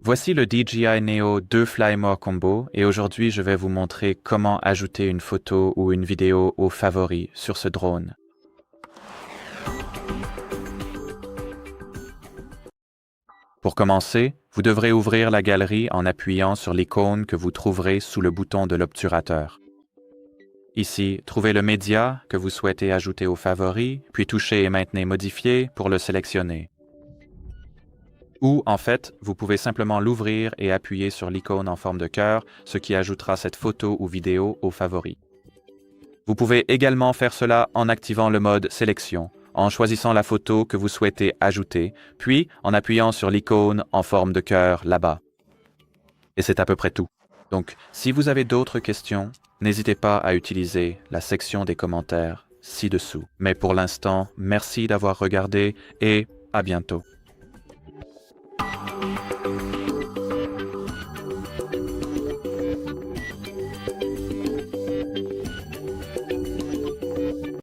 Voici le DJI Neo 2 Fly More Combo et aujourd'hui je vais vous montrer comment ajouter une photo ou une vidéo aux favoris sur ce drone. Pour commencer, vous devrez ouvrir la galerie en appuyant sur l'icône que vous trouverez sous le bouton de l'obturateur. Ici, trouvez le média que vous souhaitez ajouter aux favoris, puis touchez et maintenez modifier pour le sélectionner. Ou, en fait, vous pouvez simplement l'ouvrir et appuyer sur l'icône en forme de cœur, ce qui ajoutera cette photo ou vidéo aux favoris. Vous pouvez également faire cela en activant le mode sélection, en choisissant la photo que vous souhaitez ajouter, puis en appuyant sur l'icône en forme de cœur là-bas. Et c'est à peu près tout. Donc, si vous avez d'autres questions, n'hésitez pas à utiliser la section des commentaires ci-dessous. Mais pour l'instant, merci d'avoir regardé et à bientôt.